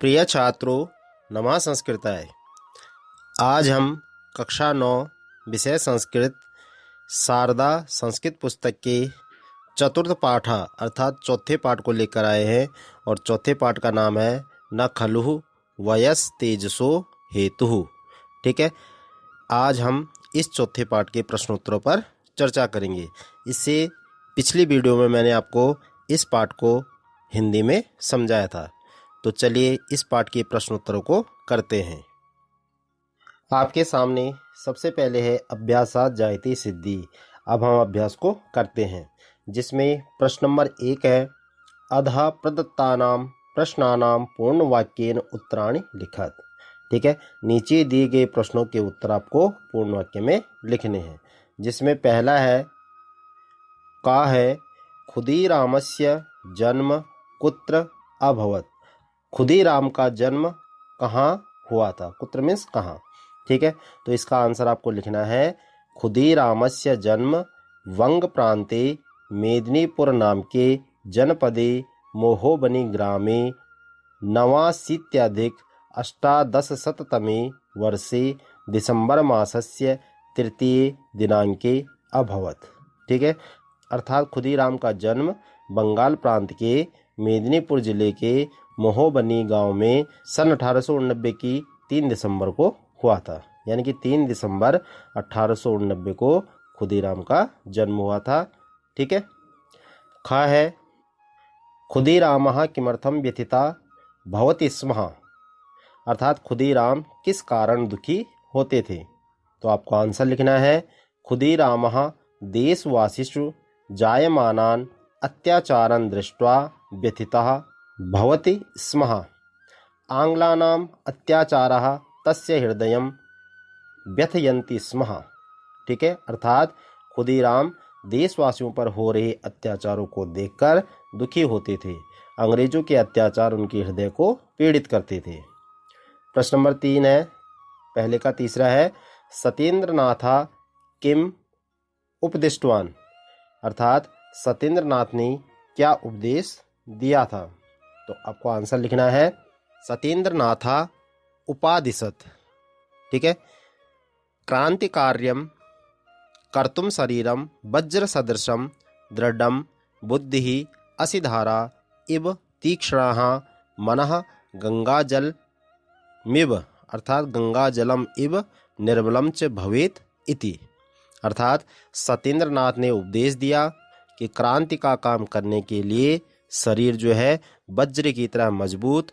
प्रिय छात्रों, नमः संस्कृताय। आज हम कक्षा 9 विषय संस्कृत शारदा संस्कृत पुस्तक के चतुर्थ पाठ अर्थात चौथे पाठ को लेकर आए हैं और चौथे पाठ का नाम है न खलु वयस तेजसो हेतु। ठीक है, आज हम इस चौथे पाठ के प्रश्नोत्तरों पर चर्चा करेंगे। इससे पिछली वीडियो में मैंने आपको इस पाठ को हिंदी में समझाया था। तो चलिए इस पाठ के प्रश्नोत्तरों को करते हैं। आपके सामने सबसे पहले है अभ्यासात जायते सिद्धि। अब हम अभ्यास को करते हैं, जिसमें प्रश्न नंबर 1 है अधः प्रदत्तानां प्रश्नानां पूर्ण वाक्येन उत्तराणि लिखत। ठीक है, नीचे दिए गए प्रश्नों के उत्तर आपको पूर्ण वाक्य में लिखने हैं, जिसमें पहला है का है खुदीरामस्य जन्म कुत्र अभवत। खुदीराम का जन्म कहाँ हुआ था? कुत्र मीन्स कहाँ। ठीक है, तो इसका आंसर आपको लिखना है खुदीरामस्य जन्म वंग प्रांते मेदिनीपुर नाम के जनपदे मोहोबनी ग्रामे नवाशीत्यधिक अष्टादशशततमे वर्षे दिसंबर मासस्य तृतीय दिनांके अभवत। ठीक है, अर्थात खुदीराम का जन्म बंगाल प्रांत के मेदिनीपुर जिले के मोहोबनी गांव में सन 1889 की 3 दिसंबर को हुआ था। यानी कि 3 दिसंबर 1889 को खुदीराम का जन्म हुआ था। ठीक है, ख है खुदीरामः किमर्थं व्यथिता भवति स्म। अर्थात खुदीराम किस कारण दुखी होते थे? तो आपको आंसर लिखना है खुदीरामः देशवासिषु जायमानान् अत्याचारान् दृष्ट्वा व्यथितः भवति स्म। आंग्लानाम् अत्याचारः तस्य हृदयं व्यथयन्ति स्म। ठीक है, अर्थात खुदीराम देशवासियों पर हो रहे अत्याचारों को देखकर दुखी होते थे। अंग्रेजों के अत्याचार उनके हृदय को पीड़ित करते थे। प्रश्न नंबर 3 है, पहले का तीसरा है सत्येंद्रनाथा किम उपदिष्टवान। अर्थात सत्येंद्रनाथ ने क्या उपदेश दिया था? तो आपको आंसर लिखना है सत्येंद्रनाथा उपादिशत। ठीक है, क्रांतिकार्यम कर्तुम शरीरम वज्र सदृशम दृढ़म बुद्धि असिधारा इव तीक्ष्णाः मनः गंगाजल मिव। अर्थात गंगाजलम इव निर्मलम च भवेत इति। अर्थात सत्येंद्रनाथ ने उपदेश दिया कि क्रांति का काम करने के लिए शरीर जो है वज्र की तरह मजबूत,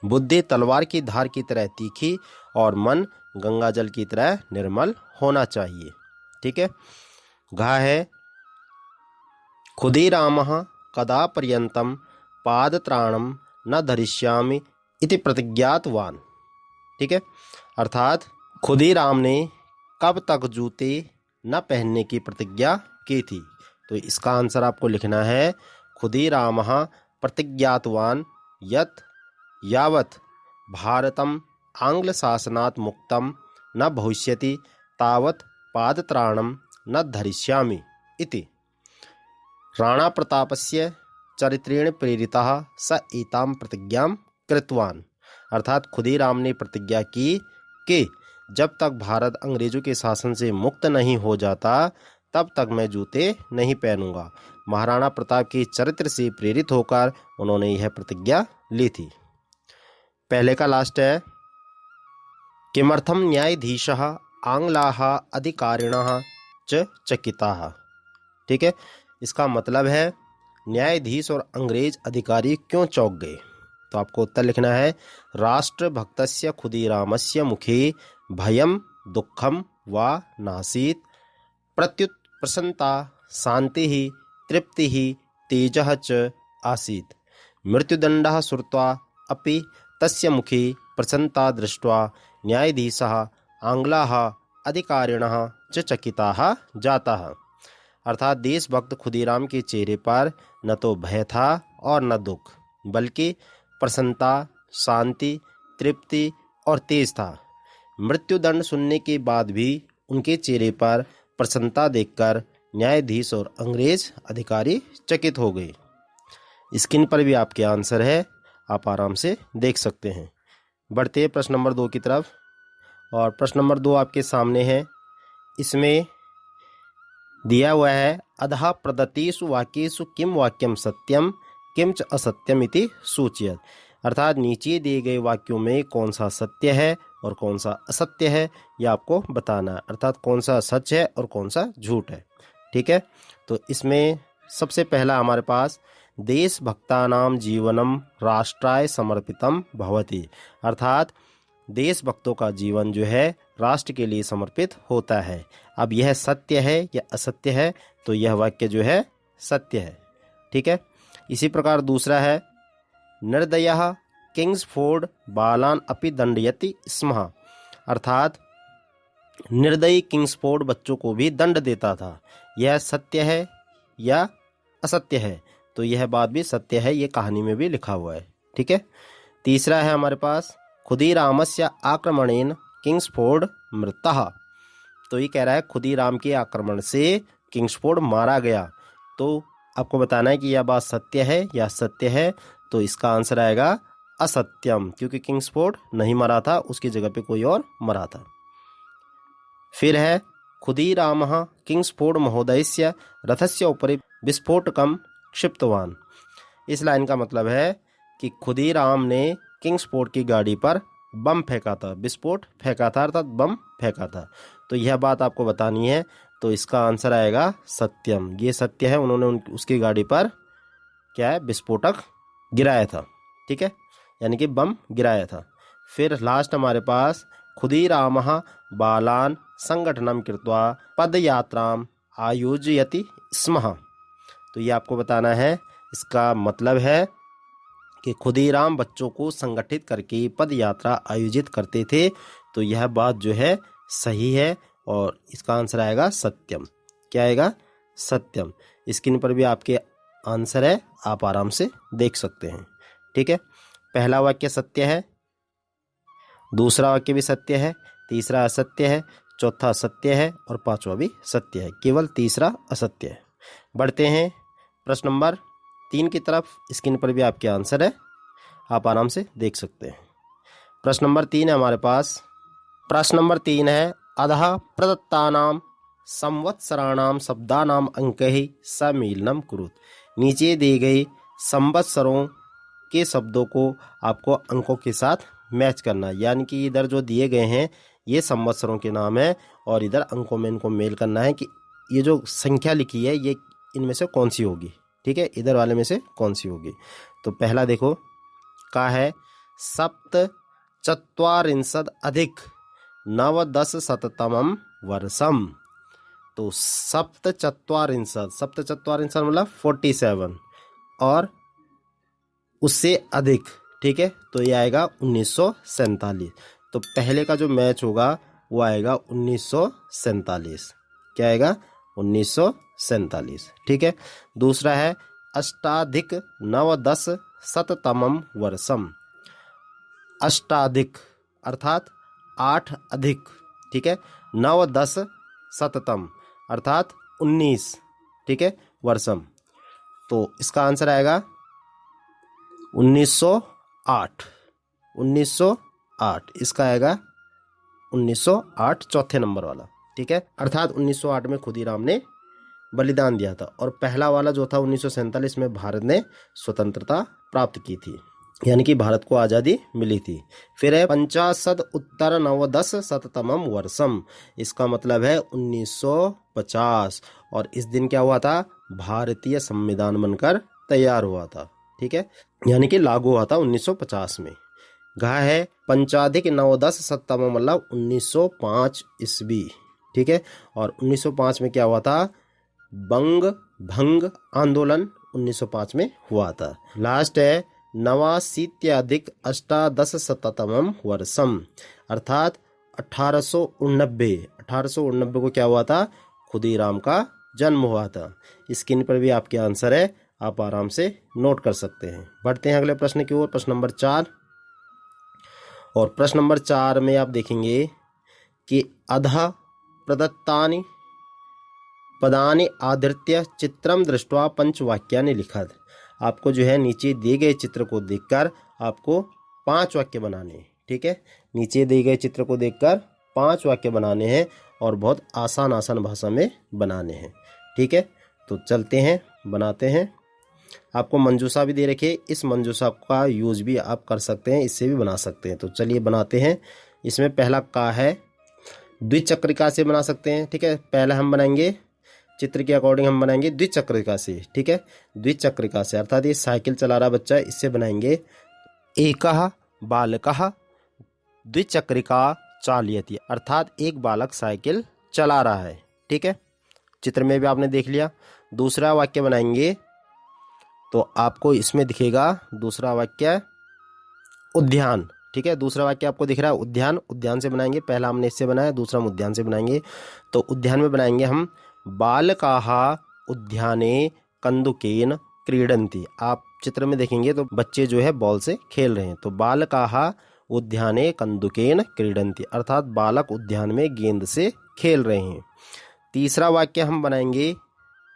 बुद्धि तलवार की धार की तरह तीखी और मन गंगाजल की तरह निर्मल होना चाहिए। ठीक है, घा है खुदीरामः कदा पर्यन्तं पादत्राणं न धरिष्यामि इति प्रतिज्ञातवान। ठीक है, अर्थात खुदीराम ने कब तक जूते न पहनने की प्रतिज्ञा की थी? तो इसका आंसर आपको लिखना है खुदीरामः प्रतिज्ञातवान यत् यावत् भारतम आंग्ल शासनात् मुक्तम न भविष्यति तावत् पादत्राणं न धरिष्यामि इति। राणा प्रतापस्य चरित्रेण प्रेरितः स एतां प्रतिज्ञां कृतवान। अर्थात खुदीराम ने प्रतिज्ञा की कि जब तक भारत अंग्रेजों के शासन से मुक्त नहीं हो जाता तब तक मैं जूते नहीं पहनूंगा। महाराणा प्रताप के चरित्र से प्रेरित होकर उन्होंने यह प्रतिज्ञा ली थी। पहले का लास्ट है किमर्थम न्यायाधीशः आंग्लाः अधिकारिणः च चकिताः। ठीक है, इसका मतलब है न्यायाधीश और अंग्रेज अधिकारी क्यों चौंक गए? तो आपको उत्तर लिखना है राष्ट्रभक्तस्य खुदीरामस्य मुखे भयं दुःखं वा नासीत् प्रत्युत प्रसन्नता शान्तिः तृप्तिः तेजः च आसीत्। मृत्युदण्डः श्रुत्वा अपि तस्य मुखे प्रसन्नता दृष्ट्वा न्यायाधीशः आंग्लाः अधिकारिणः च चकिताः जाताः। अर्थात देशभक्त खुदीराम के चेहरे पर न तो भय था और न दुख, बल्कि प्रसन्नता, शांति, तृप्ति और तेज था। मृत्युदंड सुनने के बाद भी उनके चेहरे पर प्रसन्नता देखकर न्यायाधीश और अंग्रेज अधिकारी चकित हो गए। स्क्रीन पर भी आपके आंसर है, आप आराम से देख सकते हैं। बढ़ते हैं प्रश्न नंबर 2 की तरफ। और प्रश्न नंबर 2 आपके सामने है। इसमें दिया हुआ है अधः प्रदत्तेषु वाक्येषु किम वाक्यम सत्यम किम च असत्यम इति सूचयत। अर्थात नीचे दिए गए वाक्यों में कौन सा सत्य है और कौन सा असत्य है, यह आपको बताना है। अर्थात कौन सा सच है और कौन सा झूठ है। ठीक है, तो इसमें सबसे पहला हमारे पास देशभक्तानां जीवनम राष्ट्राय समर्पितम भवति। अर्थात देशभक्तों का जीवन जो है राष्ट्र के लिए समर्पित होता है। अब यह सत्य है या असत्य है, तो यह वाक्य जो है सत्य है। ठीक है, इसी प्रकार दूसरा है निर्दयः किंग्सफोर्ड बालान अपि दंडयति स्म। अर्थात निर्दयी किंग्सफोर्ड बच्चों को भी दंड देता था। यह सत्य है या असत्य है, तो यह बात भी सत्य है, ये कहानी में भी लिखा हुआ है। ठीक है, तीसरा है हमारे पास खुदीरामस्य आक्रमणेन किंग्सफोर्ड मृतः। तो ये कह रहा है खुदीराम के आक्रमण से किंग्सफोर्ड मारा गया। तो आपको बताना है कि यह बात सत्य है या असत्य है, तो इसका आंसर आएगा असत्यम, क्योंकि किंग्सफोर्ड नहीं मरा था, उसकी जगह पे कोई और मरा था। फिर है खुदीरामः किंग्सफोर्ड महोदयस्य रथस्य उपरि विस्फोटकम क्षिप्तवान। इस लाइन का मतलब है कि खुदीराम ने किंग्सफोर्ड की गाड़ी पर बम फेंका था, विस्फोट फेंका था, अर्थात बम फेंका था। तो यह बात आपको बतानी है, तो इसका आंसर आएगा सत्यम। ये सत्य है, उन्होंने उसकी गाड़ी पर क्या है, विस्फोटक गिराया था। ठीक है, यानी कि बम गिराया था। फिर लास्ट हमारे पास खुदीरामः बालान संगठनम कृत्वा पदयात्राम आयोजयति स्म। तो ये आपको बताना है, इसका मतलब है कि खुदीराम बच्चों को संगठित करके पद यात्रा आयोजित करते थे। तो यह बात जो है सही है और इसका आंसर आएगा सत्यम। क्या आएगा, सत्यम। स्क्रीन पर भी आपके आंसर है, आप आराम से देख सकते हैं। ठीक है, पहला वाक्य सत्य है, दूसरा वाक्य भी सत्य है, तीसरा असत्य है, चौथा सत्य है और पांचवा भी सत्य है, केवल तीसरा असत्य है। बढ़ते हैं प्रश्न नंबर 3 की तरफ। स्क्रीन पर भी आपके आंसर है, आप आराम से देख सकते हैं। प्रश्न नंबर 3 है हमारे पास। प्रश्न नंबर 3 है अधः प्रदत्तानां संवत्सराणां शब्दानां अंकैः सम्मीलनं कुरुत। नीचे दी गई संवत्सरों के शब्दों को आपको अंकों के साथ मैच करना है। यानी कि इधर जो दिए गए हैं ये संवत्सरों के नाम है और इधर अंकों में इनको मेल करना है कि ये जो संख्या लिखी है ये इनमें से कौन सी होगी। ठीक है, इधर वाले में से कौन सी होगी। तो पहला देखो का है सप्तचत्वारिंशद अधिक नवदशशततमं वर्षम। तो सप्तचत्वारिंशद मतलब 47 और उससे अधिक। ठीक है, तो ये आएगा 1947। तो पहले का जो मैच होगा वो आएगा 1947। क्या आएगा, 1947। ठीक है, दूसरा है अष्टाधिक नवदशशततमं वर्षम। अष्टाधिक अर्थात 8 अधिक। ठीक है, नवदशशततम अर्थात 19। ठीक है, वर्षम, तो इसका आंसर आएगा 1908। 1908 इसका आएगा 1908, चौथे नंबर वाला। ठीक है, अर्थात 1908 में खुदीराम ने बलिदान दिया था। और पहला वाला जो था 1947 में भारत ने स्वतंत्रता प्राप्त की थी, यानी कि भारत को आज़ादी मिली थी। फिर है 50 उत्तर नवदशशततमं वर्षम। इसका मतलब है 1950। और इस दिन क्या हुआ था, भारतीय संविधान बनकर तैयार हुआ था। ठीक है, यानी कि लागू हुआ था 1950 में। घा है पंचाधिक नवदशशततमं मतलब 1905 ईस्वी। ठीक है, और 1905 में क्या हुआ था, बंग भंग आंदोलन 1905 में हुआ था। लास्ट है नवाशीत्यधिक अष्टादशशततमं वर्षम अर्थात 1889 को क्या हुआ था, खुदीराम का जन्म हुआ था। स्क्रीन पर भी आपके आंसर है, आप आराम से नोट कर सकते हैं। बढ़ते हैं अगले प्रश्न की ओर, प्रश्न नंबर 4। और प्रश्न नंबर 4 में आप देखेंगे कि अधः प्रदत्तानि पदानि आधृत्य चित्रम दृष्ट्वा पंचवाक्यानि लिखत। आपको जो है नीचे दिए गए चित्र को देखकर आपको 5 वाक्य बनाने हैं। ठीक है, नीचे दिए गए चित्र को देखकर 5 वाक्य बनाने हैं और बहुत आसान भाषा में बनाने हैं। ठीक है, तो चलते हैं, बनाते हैं। आपको मंजूषा भी दे रखी है, इस मंजूषा का यूज भी आप कर सकते हैं, इससे भी बना सकते हैं। तो चलिए बनाते हैं। इसमें पहला का है, द्विचक्रिका से बना सकते हैं। ठीक है, पहला हम बनाएंगे चित्र के अकॉर्डिंग, हम बनाएंगे द्विचक्रिका से। ठीक है, द्विचक्रिका से अर्थात ये साइकिल चला रहा बच्चा, इससे बनाएंगे एकः बालकः द्विचक्रिका चालयति, अर्थात एक बालक साइकिल चला रहा है। ठीक है, चित्र में भी आपने देख लिया। दूसरा वाक्य बनाएंगे तो आपको इसमें दिखेगा दूसरा वाक्य उद्यान। ठीक है, दूसरा वाक्य आपको दिख रहा है उद्यान, उद्यान से बनाएंगे। पहला हमने इससे बनाया, दूसरा हम उद्यान से बनाएंगे। तो उद्यान में बनाएंगे हम बालकाः उद्याने कंदुकेन क्रीडन्ति। आप चित्र में देखेंगे तो बच्चे जो है बॉल से खेल रहे हैं। तो बालकाः उद्याने कंदुकेन क्रीडन्ति, अर्थात बालक उद्यान में गेंद से खेल रहे हैं। तीसरा वाक्य हम बनाएंगे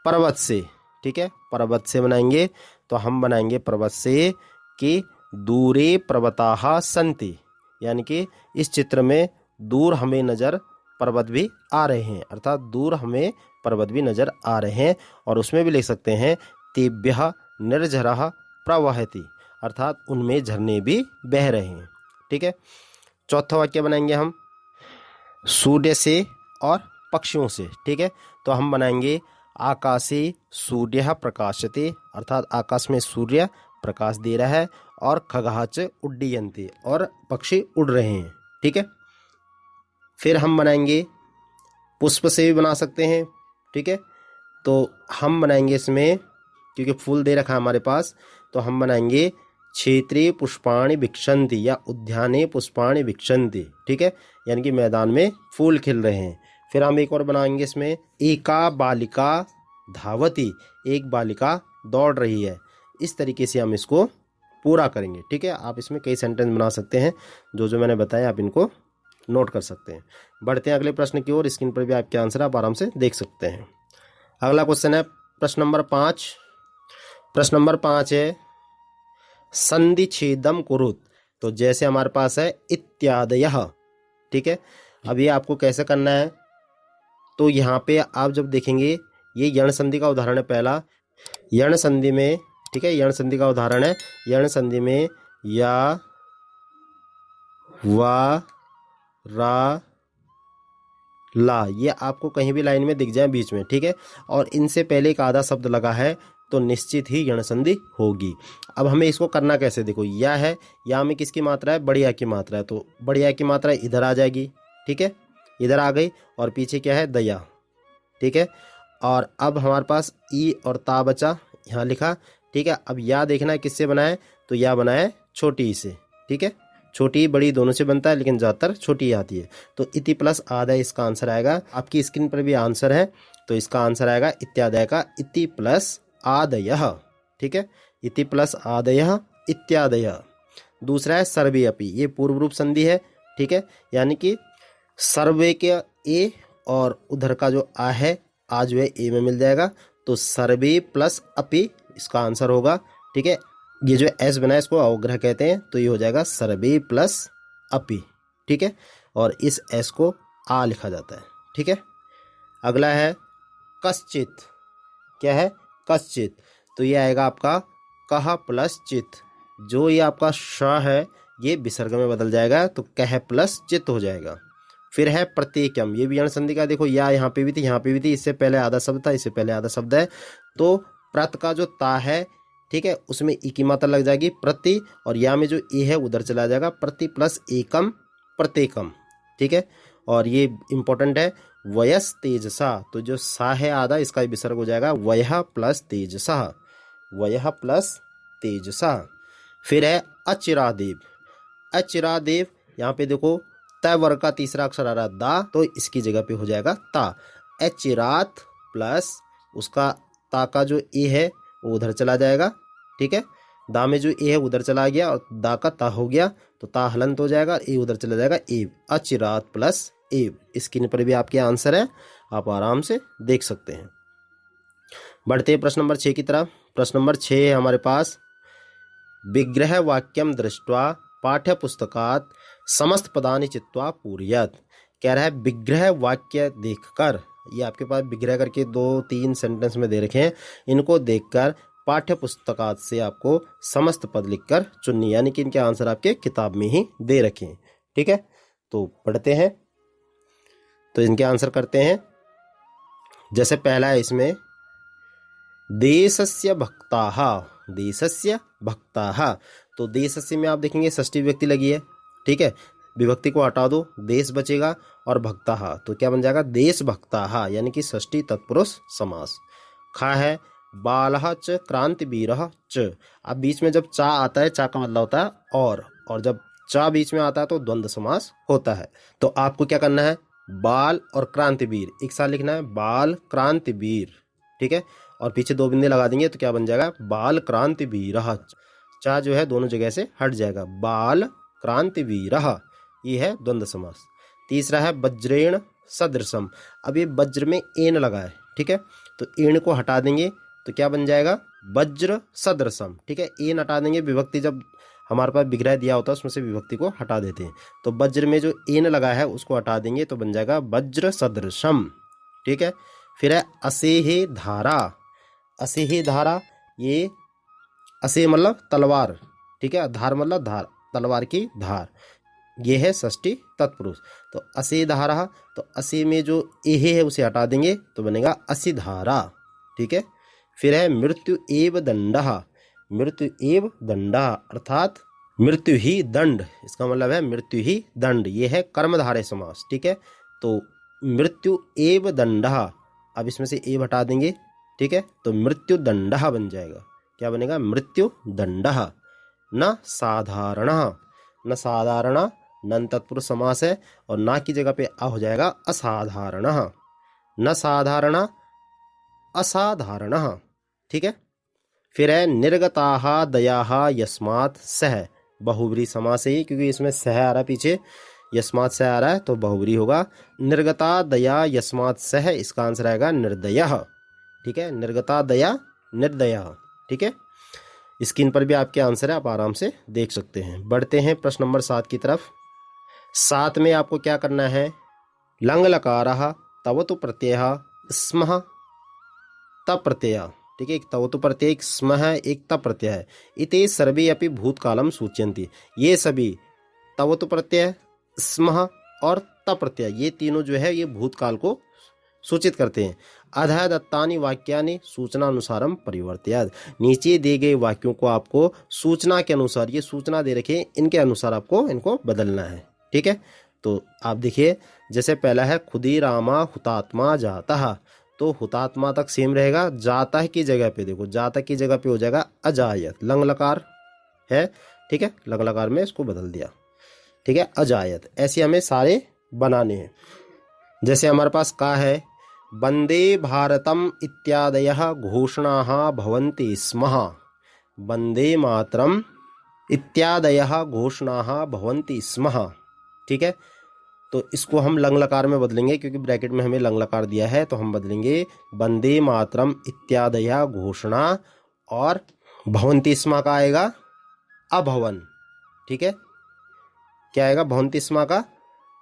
पर्वत से। ठीक है, पर्वत से बनाएंगे तो हम बनाएंगे पर्वत से कि दूरे पर्वताः सन्ति, यानी कि इस चित्र में दूर हमें नजर पर्वत भी आ रहे हैं, अर्थात दूर हमें पर्वत भी नजर आ रहे हैं। और उसमें भी लिख सकते हैं तेभ्यः निर्झरः प्रवहति, अर्थात उनमें झरने भी बह रहे हैं। ठीक है, चौथा वाक्य बनाएंगे हम सूर्य से और पक्षियों से। ठीक है, तो हम बनाएंगे आकाशे सूर्यः प्रकाशते, अर्थात आकाश में सूर्य प्रकाश दे रहा है, और खगाः च उड्डीयन्ते, और पक्षी उड़ रहे हैं। ठीक है, फिर हम बनाएंगे पुष्प से भी बना सकते हैं। ठीक है, तो हम बनाएंगे इसमें, क्योंकि फूल दे रखा है हमारे पास, तो हम बनाएंगे क्षेत्रे पुष्पाणि विकसन्ति या उद्याने पुष्पाणि विकसन्ति। ठीक है, यानी कि मैदान में फूल खिल रहे हैं। फिर हम एक और बनाएंगे इसमें एका बालिका धावती, एक बालिका दौड़ रही है। इस तरीके से हम इसको पूरा करेंगे। ठीक है, आप इसमें कई सेंटेंस बना सकते हैं, जो मैंने बताया आप इनको नोट कर सकते हैं। बढ़ते हैं अगले प्रश्न की ओर। स्क्रीन पर भी आपके आंसर आप आराम से देख सकते हैं। अगला क्वेश्चन है प्रश्न नंबर 5। प्रश्न नंबर 5 है संधि छेदम कुरुत। तो जैसे हमारे पास है इत्यादयः। ठीक है, अब ये आपको कैसे करना है, तो यहाँ पे आप जब देखेंगे ये यण संधि का उदाहरण है पहला। यण संधि में, ठीक है, यण संधि का उदाहरण है। यण संधि में या, वा, रा, ला, ये आपको कहीं भी लाइन में दिख जाए बीच में। ठीक है, और इनसे पहले एक आधा शब्द लगा है तो निश्चित ही यण संधि होगी। अब हमें इसको करना कैसे, देखो या है, या में किसकी मात्रा है, बढ़िया की मात्रा है, तो बढ़िया की मात्रा इधर आ जाएगी। ठीक है, इधर आ गई, और पीछे क्या है, दया। ठीक है, और अब हमारे पास ई और ता बचा, यहाँ लिखा। ठीक है, अब या देखना है किससे बना है, तो या बना है छोटी ई से। ठीक है, छोटी बड़ी दोनों से बनता है, लेकिन ज़्यादातर छोटी आती है। तो इति प्लस आदय इसका आंसर आएगा। आपकी स्क्रीन पर भी आंसर है, तो इसका आंसर आएगा इत्यादय का इति प्लस आदयः। ठीक है, इति प्लस आदयः इत्यादयः। दूसरा है सर्वे अपि, ये पूर्व रूप संधि है। ठीक है, यानी कि सर्वे के ए और उधर का जो आ है, आ जो है ए में मिल जाएगा, तो सर्वे प्लस अपि इसका आंसर होगा। ठीक है, ये जो एस बना है इसको अवग्रह कहते हैं, तो ये हो जाएगा सर्वे प्लस अपि। ठीक है, और इस एस को आ लिखा जाता है। ठीक है, अगला है कश्चित। क्या है, कश्चित, तो ये आएगा आपका कह प्लस चित। जो ये आपका श है ये विसर्ग में बदल जाएगा, तो कह प्लस चित हो जाएगा। फिर है प्रत्येकम, ये भी यण संधि का, देखो या यहाँ पे भी थी, यहाँ पे भी थी, इससे पहले आधा शब्द था, इससे पहले आधा शब्द है, तो प्रत का जो ता है, ठीक है, उसमें ई की मात्रा लग जाएगी प्रति, और या में जो ए है उधर चला जाएगा, प्रति प्लस एकम प्रत्येकम। ठीक है, और ये इंपॉर्टेंट है वयस तेजसा, तो जो सा है आधा इसका विसर्ग हो जाएगा वयः प्लस तेजसा, वयः प्लस तेजसा। फिर है अचिरादेव। अचिरादेव, यहाँ पे देखो त वर्ग का तीसरा अक्षर आ रहा है दा, तो इसकी जगह पे हो जाएगा ता। अचिरात प्लस उसका ता का जो ए है वो उधर चला जाएगा। ठीक है, दा में जो ए है उधर चला गया और दा का ता हो गया, तो ता हलंत हो जाएगा, ए उधर चला जाएगा एव। अचिरात प्लस एव, स्क्रीन पर भी आपके आंसर है, आप आराम से देख सकते हैं। बढ़ते हैं प्रश्न नंबर 6 की तरफ। प्रश्न नंबर 6 है हमारे पास, विग्रह वाक्यम दृष्ट्वा पाठ्य पुस्तकात समस्त पदानि चित्वा पूरयत। कह रहा है विग्रह वाक्य देखकर, ये आपके पास विग्रह करके 2-3 सेंटेंस में दे रखे हैं, इनको देखकर पाठ्य पुस्तकात से आपको समस्त पद लिखकर चुनिए, यानी कि इनके आंसर आपके किताब में ही दे रखे हैं। ठीक है, तो पढ़ते हैं, तो इनके आंसर करते हैं। जैसे पहला है इसमें देशस्य भक्ताः, देशस्य भक्ताः, तो देशस्य में आप देखेंगे षष्ठी विभक्ति लगी है। ठीक है, विभक्ति को हटा दो, देश बचेगा और भक्ताः, तो क्या बन जाएगा देशभक्ताः, यानी कि षष्ठी तत्पुरुष समास। खा है बालः च क्रांतिवीरः च, अब बीच में जब चा आता है, चा का मतलब होता है और जब चा बीच में आता है तो द्वंद्व समास होता है। तो आपको क्या करना है, बाल और क्रांतिवीर एक साथ लिखना है, बाल क्रांतिवीर। ठीक है, और पीछे 2 बिंदे लगा देंगे तो क्या बन जाएगा बाल-क्रांतिवीरः। चा जो है दोनों जगह से हट जाएगा, बाल-क्रांतिवीरः, ये है द्वंद्व समास। तीसरा है वज्रेण सदृशम, अब ये वज्र में एन लगा है। ठीक है, तो एन को हटा देंगे तो क्या बन जाएगा वज्र सदृशम। ठीक है, एन हटा देंगे, विभक्ति जब हमारे पास विग्रह दिया होता है उसमें से विभक्ति को हटा देते हैं, तो वज्र में जो एन लगा है उसको हटा देंगे तो बन जाएगा वज्र सदृशम। ठीक है, फिर है असेहे धारा, असेहे धारा, ये असे मतलब तलवार, ठीक है, धार मतलब धार, तलवार की धार, ये है षष्ठी तत्पुरुष। तो असे धारा, तो असे में जो एहे है उसे हटा देंगे तो बनेगा असि धारा। ठीक है, फिर है मृत्यु एव दंडः, मृत्यु एव दंडः अर्थात मृत्यु ही दंड, इसका मतलब है मृत्यु ही दंड, ये है कर्मधारय समास। ठीक है, तो मृत्यु एव दंडः, अब इसमें से एव हटा देंगे। ठीक है, तो मृत्यु दंडः बन जाएगा, क्या बनेगा मृत्यु दंडः। न साधारणः, न साधारण नन तत्पुरुष समास है और ना की जगह पे आ हो जाएगा असाधारणः, न साधारण असाधारणः। ठीक है, फिर है निर्गताः दयाः यस्मात् सह, बहुब्री समास है क्योंकि इसमें सह आ रहा है पीछे, यस्मात् सह आ रहा है तो बहुब्री होगा। निर्गता दया यस्मात् सह, इसका आंसर आएगा निर्दयः। ठीक है, निर्गता दया निर्दयः। ठीक है, स्क्रीन पर भी आपके आंसर है, आप आराम से देख सकते हैं। बढ़ते हैं प्रश्न नंबर 7 की तरफ। 7 में आपको क्या करना है, लंग लकारः तवतु प्रत्ययः स्मः तप प्रत्यय। ठीक है, एक तवतु प्रत्यय, एक स्म है, एक तप प्रत्यय है। इते सर्वे अपि भूतकालम सूचयन्ति, ये सभी तवतु प्रत्यय, स्म और तप प्रत्यय, ये तीनों जो है ये भूतकाल को सूचित करते हैं। अधः दत्तानि वाक्यानि सूचना अनुसारम परिवर्तयाद, नीचे दिए गए वाक्यों को आपको सूचना के अनुसार, ये सूचना दे रखे इनके अनुसार आपको इनको बदलना है। ठीक है, तो आप देखिए जैसे पहला है खुदीरामा हुतात्मा जाता, तो हुतात्मा तक सेम रहेगा, जाता है की जगह पे देखो, जाता की जगह पे हो जाएगा अजायत, लंग लकार है। ठीक है, लंग लकार में इसको बदल दिया। ठीक है, अजायत, ऐसे हमें सारे बनाने हैं। जैसे हमारे पास का है वंदे भारतम इत्यादयः घोषणाः भवन्ति स्म, वंदे मातरम इत्यादयः घोषणाः भवन्ति स्म। ठीक है, तो इसको हम लंग लकार में बदलेंगे क्योंकि ब्रैकेट में हमें लंग लकार दिया है, तो हम बदलेंगे वंदे मातरम इत्यादयः घोषणा और भवन्ति स्म का आएगा अभवन। ठीक है, क्या आएगा भवन्ति स्म का,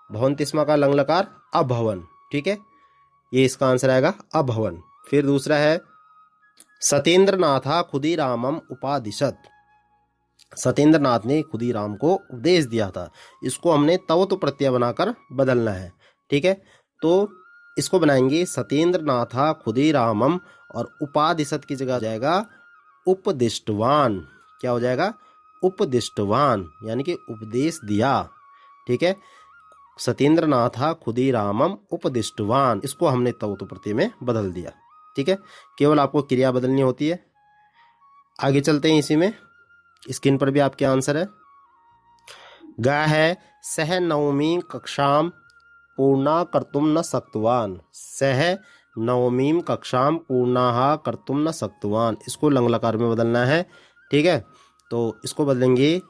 भवन्ति स्म का लंग लकार अभवन। ठीक है, ये इसका आंसर आएगा अभवन। फिर दूसरा है सत्येंद्रनाथ खुदीरामम उपादिशत, सत्येंद्रनाथ ने खुदीराम को उपदेश दिया था, इसको हमने तवतु प्रत्यय बनाकर बदलना है। ठीक है, तो इसको बनाएंगे सत्येंद्रनाथ खुदीरामम और उपादिशत की जगह जाएगा उपदिष्टवान, क्या हो जाएगा उपदिष्टवान, यानी कि उपदेश दिया। ठीक है, सत्येंद्रनाथ खुदीरामम उपदिष्टवान, इसको हमने तवतु प्रत्यय में बदल दिया। ठीक है, केवल आपको क्रिया बदलनी होती है। आगे चलते हैं, इसी में स्क्रीन पर भी आपके आंसर है। गा है सह नवमी कक्षाम पूर्णा कर्तुम न शक्तवान, सह नवमीं कक्षाम पूर्णाः कर्तुम न शक्तवान, इसको लंग लकार में बदलना है। ठीक है, तो इसको बदलेंगे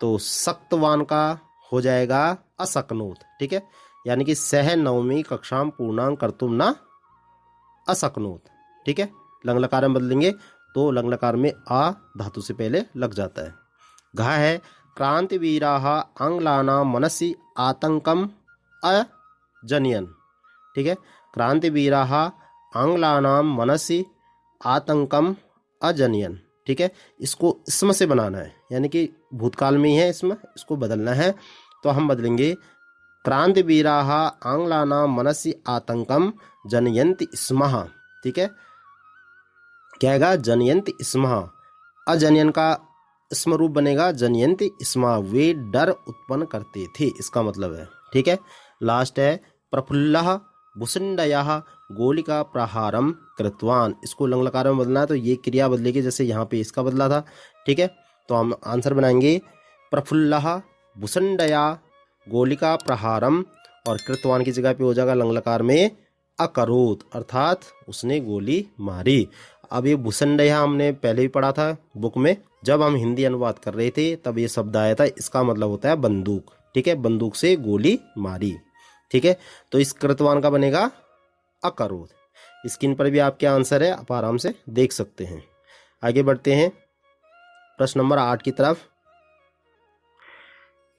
तो शक्तवान का हो जाएगा अशक्नोत। ठीक है, यानी कि सह नवमी कक्षाम पूर्णांग कर्तुम न अशक्नोत। ठीक है, लंग लकार में बदलेंगे तो लंग लकार में आ धातु से पहले लग जाता है। घा है क्रांतिवीराः आंग्लानां मनसि आतंकम अजनयन्। ठीक है, क्रांतिवीराः आंग्लानां मनसि आतंकम अजनयन्। ठीक है, इसको इसम से बनाना है, यानी कि भूतकाल में ही है इसमें, इसको बदलना है। तो हम बदलेंगे क्रांतिवीराः आंग्लानां मनसि आतंकम जनयन्ति स्मः। ठीक है, क्या आएगा? जनयन्ति स्मः। अजनयन का स्म रूप बनेगा जनयन्ति स्मः, वे डर उत्पन्न करते थे, इसका मतलब है। ठीक है, लास्ट है प्रफुल्लः भुसुण्डयः गोलिका प्रहारम कृतवान। इसको लंग लकार में बदलना है, तो ये क्रिया बदलेगी, जैसे यहाँ पे इसका बदला था। ठीक है, तो हम आंसर बनाएंगे प्रफुल्लः भुसुण्डया गोलिका प्रहारम, और कृतवान की जगह पे हो जाएगा लंग लकार में अकरोत, अर्थात उसने गोली मारी। अब ये भुसुण्डया हमने पहले भी पढ़ा था बुक में, जब हम हिंदी अनुवाद कर रहे थे तब ये शब्द आया था। इसका मतलब होता है बंदूक। ठीक है, बंदूक से गोली मारी। ठीक है, तो इस कृतवान का बनेगा अकरोत। स्क्रीन पर भी आपके आंसर है, आप आराम से देख सकते हैं। आगे बढ़ते हैं प्रश्न नंबर 8 की तरफ।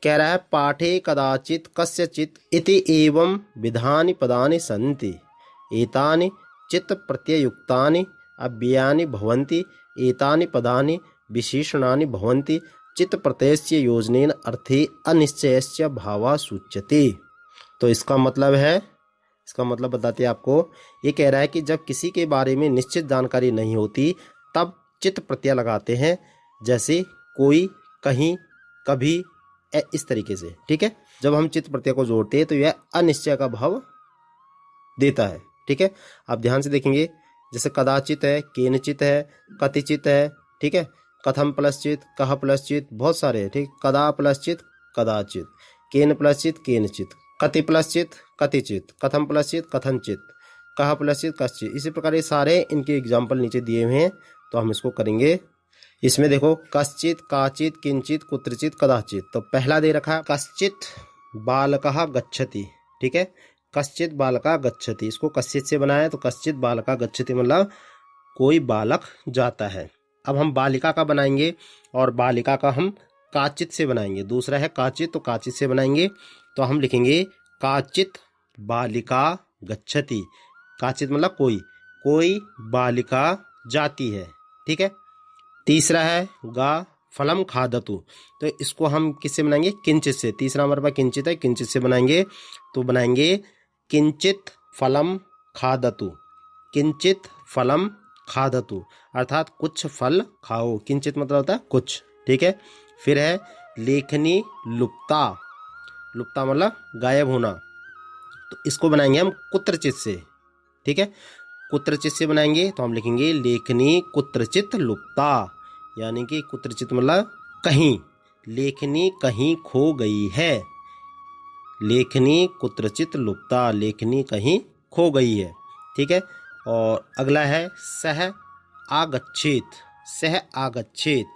कह रहा है पाठे कदाचित कस्यचित इति एवं विधानि पदानि सन्ति, एतानि चित्त प्रत्ययुक्तानि अव्ययानि भवन्ति, एतानि पदानि विशेषणानि भवन्ति, चित्त प्रत्ययस्य योजनेन अर्थे अनिश्चयस्य भावः सूच्यते। तो इसका मतलब है, इसका मतलब बताते हैं आपको। ये कह रहा है कि जब किसी के बारे में निश्चित जानकारी नहीं होती तब चित्त प्रत्यय लगाते हैं, जैसे कोई, कहीं, कभी, इस तरीके से। ठीक है, जब हम चित्त प्रत्यय को जोड़ते हैं तो यह अनिश्चय का भाव देता है। ठीक है, आप ध्यान से देखेंगे, जैसे कदाचित है, केनचित है, कतिचित है। ठीक है, कथम प्लस चित, कह प्लस चित, बहुत सारे हैं। ठीक, कदा प्लस चित, कदाचित, केन प्लस चित, केनचित, कति प्लस चित, कतिचित, कथम प्लस चित, कथनचित, कह प्लस चित, कश्चित। इसी प्रकार ये सारे इनके एग्जाम्पल नीचे दिए हुए हैं, तो हम इसको करेंगे। इसमें देखो कश्चित, काचित, किंचित, कुत्रचित, कदाचित। तो पहला दे रखा है कश्चित बालकः गच्छति। ठीक है, कश्चित बालका गच्छति, इसको कश्चित से बनाया, तो कश्चित बालका गच्छति मतलब कोई बालक जाता है। अब हम बालिका का बनाएंगे, और बालिका का हम काचित से बनाएंगे। दूसरा है काचित, तो काचित से बनाएंगे, तो हम लिखेंगे काचित बालिका गच्छति। काचित मतलब कोई, कोई बालिका जाती है। ठीक है, तीसरा है गा फलम खादतु, तो इसको हम किससे बनाएंगे? किंचित से। तीसरा हमारे पास किंचित है, किंचित से बनाएंगे, तो बनाएंगे किंचित फलम खादतु, किंचित फलम खादतु, अर्थात कुछ फल खाओ। किंचित मतलब होता है कुछ। ठीक है, फिर है लेखनी लुप्ता, लुप्ता मतलब गायब होना, तो इसको बनाएंगे हम कुत्रचित से। ठीक है, कुत्रचित से बनाएंगे, तो हम लिखेंगे लेखनी कुत्रचित लुप्ता, यानी कि कुत्रचित मतलब कहीं, लेखनी कहीं खो गई है। लेखनी कुत्रचित लुप्ता, लेखनी कहीं खो गई है। ठीक है, और अगला है सह आगच्छेत, सह आगच्छेत,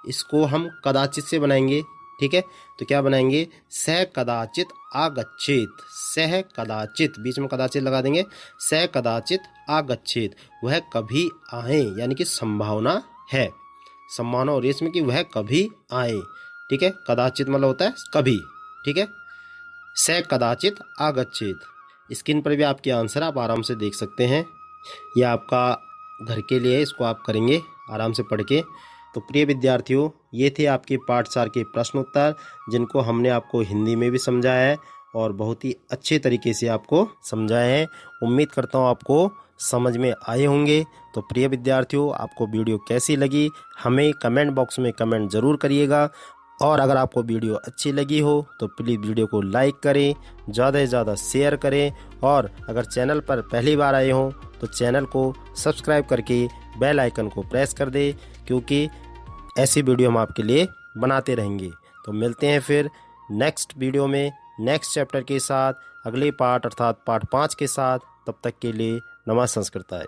इसको हम कदाचित से बनाएंगे। ठीक है, तो क्या बनाएंगे? सह कदाचित आगच्छेत, सह कदाचित, बीच में कदाचित लगा देंगे, सह कदाचित आगच्छेत, वह कभी आए, यानी कि संभावना है, संभावना और इसमें कि वह कभी आए। ठीक है, कदाचित मतलब होता है कभी। ठीक है, सह कदाचित आगच्छेत। स्क्रीन पर भी आपके आंसर आप आराम से देख सकते हैं, यह आपका घर के लिए, इसको आप करेंगे आराम से पढ़ के। तो प्रिय विद्यार्थियों, ये थे आपके पाठ 4 के प्रश्न उत्तर, जिनको हमने आपको हिंदी में भी समझाया है और बहुत ही अच्छे तरीके से आपको समझाए हैं। उम्मीद करता हूँ आपको समझ में आए होंगे। तो प्रिय विद्यार्थियों, आपको वीडियो कैसी लगी हमें कमेंट बॉक्स में कमेंट ज़रूर करिएगा, और अगर आपको वीडियो अच्छी लगी हो तो प्लीज़ वीडियो को लाइक करें, ज़्यादा से ज़्यादा शेयर करें, और अगर चैनल पर पहली बार आए हों तो चैनल को सब्सक्राइब करके बेल आइकन को प्रेस कर दें, क्योंकि ऐसी वीडियो हम आपके लिए बनाते रहेंगे। तो मिलते हैं फिर नेक्स्ट वीडियो में नेक्स्ट चैप्टर के साथ, अगले पार्ट अर्थात पार्ट 5 के साथ। तब तक के लिए नमः संस्कृताय।